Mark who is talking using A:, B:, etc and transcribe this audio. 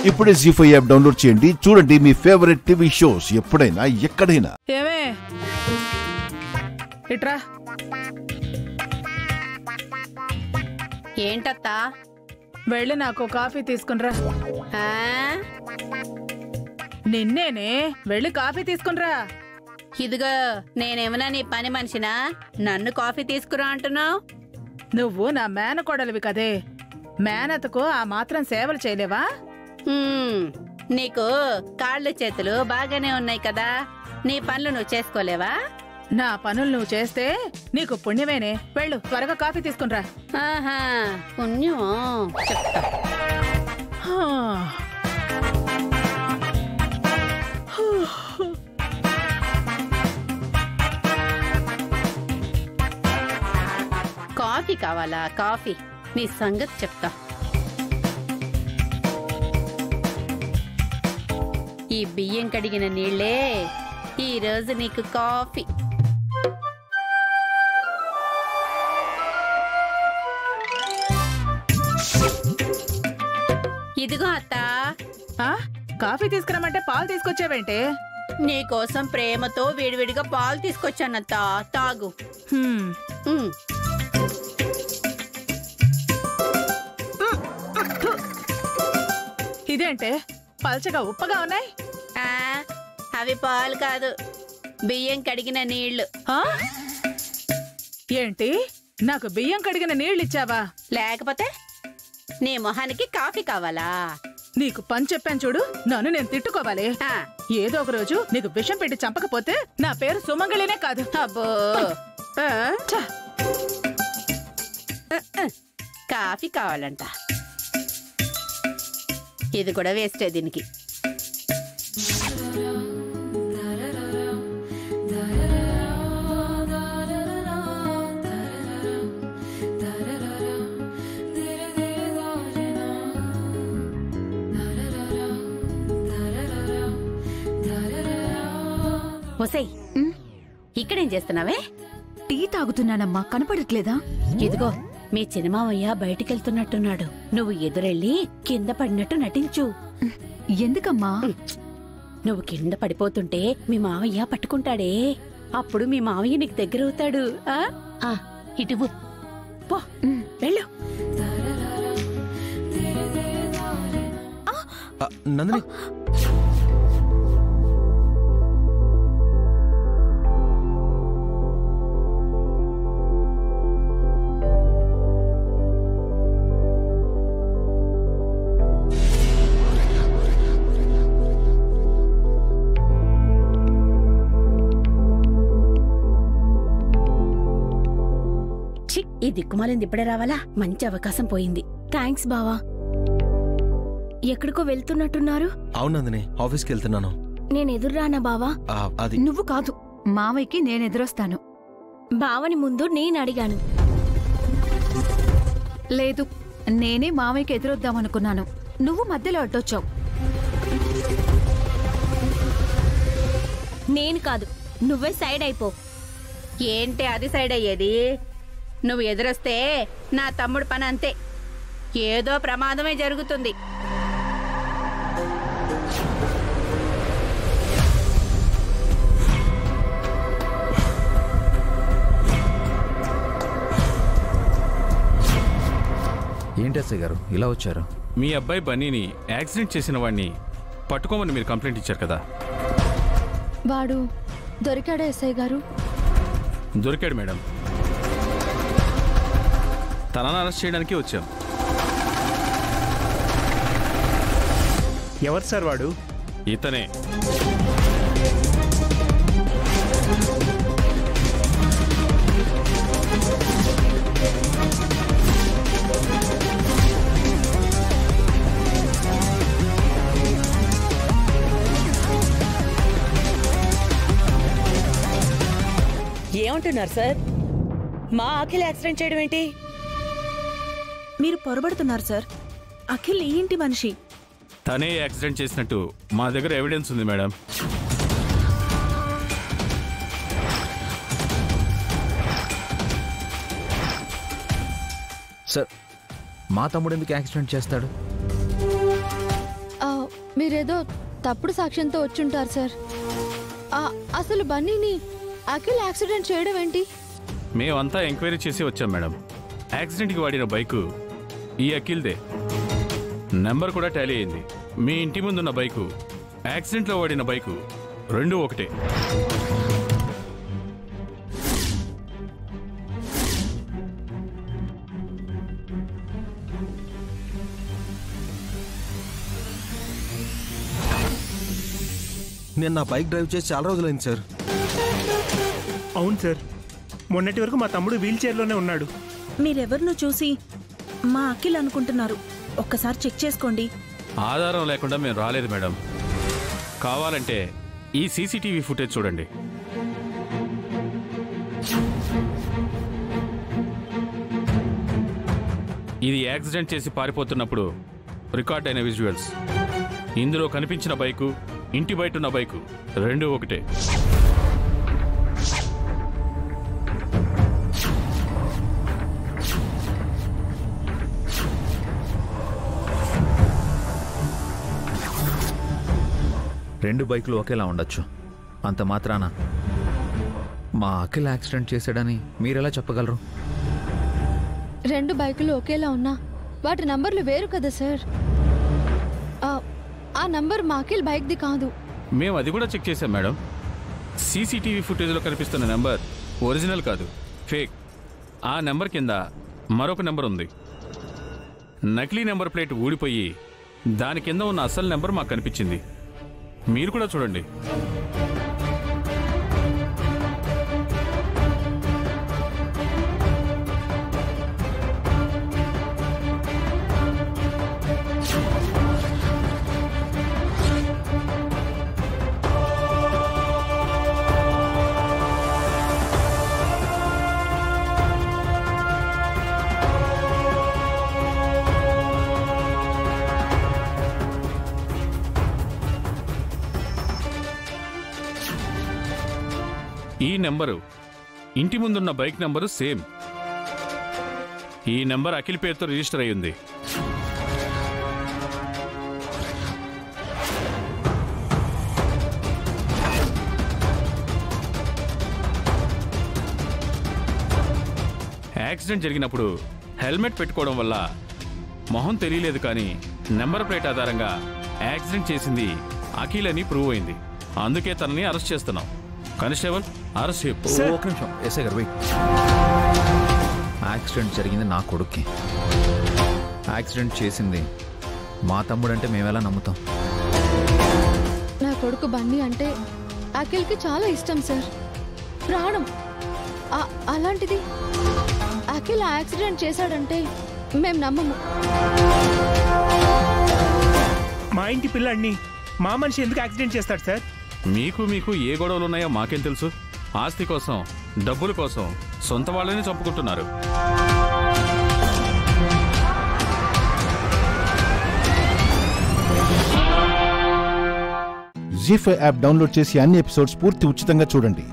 A: ఇప్పుడే జీ5 app download చేయండి. చూడండి మీ ఫేవరెట్ టీవీ షోస్ ఎప్పుడైనా ఎక్కడైనా.
B: ఏమే ఇట్రా.
C: ఏంటత్తా?
B: వెళ్ళి నాకు కాఫీ తీసుకునిరా. నిన్నేనే, వెళ్ళి కాఫీ తీసుకునిరా.
C: ఇదిగో, నేనేమన్నా నీ పని మనిషినా? నన్ను కాఫీ తీసుకురా అంటున్నావు?
B: నువ్వు నా మేనకోడలివి కదే, మేనతకు ఆ మాత్రం సేవలు చేయలేవా?
C: నీకు కాళ్ళు చేతులు బాగానే ఉన్నాయి కదా, నీ పనులు నువ్వు చేసుకోలేవా?
B: నా పనులు నువ్వు చేస్తే నీకు పుణ్యమేనే. వెళ్ళు, త్వరగా కాఫీ తీసుకునిరా.
C: ఆహా, పుణ్యం చెప్తా. కాఫీ కావాలా? కాఫీ, నీ సంగతి చెప్తా. ఈ బియ్యం కడిగిన నీళ్లే ఈ రోజు నీకు కాఫీ. ఇదిగో అత్తా.
B: కాఫీ తీసుకురమ్మంటే పాలు తీసుకొచ్చావేంటే?
C: నీకోసం ప్రేమతో వేడివేడిగా పాలు తీసుకొచ్చానత్తా, తాగు.
B: ఇదేంటే పల్చగా ఉప్పగా ఉన్నాయి?
C: అవి పాలు కాదు, బియ్యం కడిగిన నీళ్లు.
B: ఏంటి, నాకు బియ్యం కడిగిన నీళ్లు ఇచ్చావా?
C: లేకపోతే నీ మొహానికి కాఫీ కావాలా?
B: నీకు పని చెప్పాను చూడు, నన్ను నేను తిట్టుకోవాలి. ఏదో ఒక రోజు నీకు విషం పెట్టి చంపకపోతే నా పేరు సుమంగళినే కాదు.
C: అబ్బో, కాఫీ కావాలంట. ఇది కూడా వేస్టే దీనికి. ఒసేయ్, ఇక్కడేం చేస్తున్నావే?
D: టీ తాగుతున్నానమ్మా, కనపడట్లేదా?
C: ఇదిగో, మీ చిన్నమావయ్య బయటికెళ్తున్నట్టున్నాడు. నువ్వు ఎదురెళ్ళి కింద పడినట్టు నటించు.
D: ఎందుకమ్మా?
C: నువ్వు కింద పడిపోతుంటే మీ మావయ్య పట్టుకుంటాడే, అప్పుడు మీ మావయ్య నీకు దగ్గరవుతాడు. ఇటువు పో, వెళ్ళు.
E: నందిని,
C: ఈ దిక్కుమాలింది ఇప్పుడే రావాలా? మంచి అవకాశం పోయింది.
D: థ్యాంక్స్ బావా. ఎక్కడికో వెళ్తున్నట్టున్నారు?
E: అవును నందిని, ఆఫీస్కి వెళ్తున్నాను.
D: నేను ఎదురురానా బావా?
E: అది
D: నువ్వు కాదు, మావయ్యకి నేను ఎదురొస్తాను. బావని ముందు నేను అడిగాను. లేదు, నేనే మావయ్యకి ఎదురొద్దామనుకున్నాను, నువ్వు మధ్యలో అడ్డొచ్చావు. నేను కాదు, నువ్వే సైడ్ అయిపో.
C: ఏంటి అది సైడ్ అయ్యేది? నువ్వు ఎదురొస్తే నా తమ్ముడు పని అంతే, ఏదో ప్రమాదమే జరుగుతుంది.
F: ఏంటి ఎస్ఐ గారు ఇలా వచ్చారు?
G: మీ అబ్బాయి బన్నీని యాక్సిడెంట్ చేసిన వాడిని పట్టుకోమని మీరు కంప్లైంట్ ఇచ్చారు కదా.
D: వాడు దొరికాడా ఎస్ఐ గారు?
G: దొరికాడు మేడం, తనను అరెస్ట్ చేయడానికి వచ్చాం.
H: ఎవరు సార్ వాడు?
G: ఇతనే.
I: ఏమంటున్నారు సార్? మా అఖిల్ యాక్సిడెంట్ చేయడం ఏంటి?
J: మీరు పొరబడుతున్నారు సార్. అఖిల్ ఈ ఇంటి మనిషి.
G: తనే యాక్సిడెంట్ చేసినట్టు మా దగ్గర ఎవిడెన్స్ ఉంది మేడం.
F: సార్, మా తమ్ముడు ఎందుకు యాక్సిడెంట్ చేస్తాడు?
D: మీరేదో తప్పుడు సాక్ష్యంతో వచ్చుంటారు సార్. అసలు బన్నీని అఖిల్ యాక్సిడెంట్ చేయడం ఏంటి?
G: మేమంతా ఎంక్వైరీ చేసి వచ్చాం మేడం. యాక్సిడెంట్కి వాడిన బైకు ఈ అఖిల్దే. నెంబర్ కూడా టాలీ అయింది. మీ ఇంటి ముందున్న బైకు యాక్సిడెంట్లో వాడిన బైకు రెండూ ఒకటే.
E: నేను నా బైక్ డ్రైవ్ చేసి చాలా రోజులైంది సార్.
H: అవును సార్, మొన్నటి వరకు మా తమ్ముడు వీల్ చైర్లోనే ఉన్నాడు.
J: మీరెవరినో చూసి మా అఖిల్ అనుకుంటున్నారు. ఒక్కసారి చెక్ చేసుకోండి.
G: ఆధారం లేకుండా మేము రాలేదు మేడం. కావాలంటే ఈ సీసీటీవీ ఫుటేజ్ చూడండి. ఇది యాక్సిడెంట్ చేసి పారిపోతున్నప్పుడు రికార్డ్ అయిన విజువల్స్. ఇందులో కనిపించిన బైకు, ఇంటి బయట ఉన్న బైకు రెండూ ఒకటే.
F: రెండు బైకులు ఒకేలా ఉండొచ్చు. అంత మాత్రాన మా అఖిల్ యాక్సిడెంట్ చేశాడని మీరెలా చెప్పగలరు?
D: రెండు బైకులు ఒకేలా ఉన్నా వాటి నంబర్లు వేరు కదా సార్. ఆ నంబర్ మా అఖిల్ బైక్ది కాదు.
G: మేము అది కూడా చెక్ చేశాం మేడం. సీసీటీవీ ఫుటేజ్లో కనిపిస్తున్న నెంబర్ ఒరిజినల్ కాదు, ఫేక్. ఆ నెంబర్ కింద మరొక నెంబర్ ఉంది. నకిలీ నెంబర్ ప్లేట్ ఊడిపోయి దాని కింద ఉన్న అసలు నెంబర్ మాకు కనిపించింది. మీరు కూడా చూడండి. ఈ నెంబరు ఇంటి ముందున్న బైక్ నెంబరు సేమ్. ఈ నెంబర్ అఖిల్ పేరుతో రిజిస్టర్ అయ్యింది. యాక్సిడెంట్ జరిగినప్పుడు హెల్మెట్ పెట్టుకోవడం వల్ల మొహం తెలియలేదు, కానీ నెంబర్ ప్లేట్ ఆధారంగా యాక్సిడెంట్ చేసింది అఖిల్ అని ప్రూవ్ అయింది. అందుకే తనని అరెస్ట్ చేస్తున్నాం. కానిస్టేబుల్, అరెస్ట్ చేయు.
F: ఒక నిమిషం ఎస్ఐ గారు, వెయిట్. యాక్సిడెంట్ జరిగింది నా కొడుక్కి. యాక్సిడెంట్ చేసింది మా తమ్ముడంటే మేమెలా నమ్ముతాం?
D: నా కొడుకు బన్నీ అంటే అఖిల్కి చాలా ఇష్టం సార్, ప్రాణం. అలాంటిది అఖిల్ యాక్సిడెంట్ చేశాడంటే మేము నమ్మము.
H: మా ఇంటి పిల్లాడిని మా మనిషి ఎందుకు యాక్సిడెంట్ చేస్తాడు సార్?
G: మీకు ఏ గొడవలు ఉన్నాయో మాకేం తెలుసు? ఆస్తి కోసం, డబ్బుల కోసం సొంత వాళ్ళని చంపుకుంటున్నారు.
A: జీ5 యాప్ డౌన్లోడ్ చేసి అన్ని ఎపిసోడ్స్ పూర్తి ఉచితంగా చూడండి.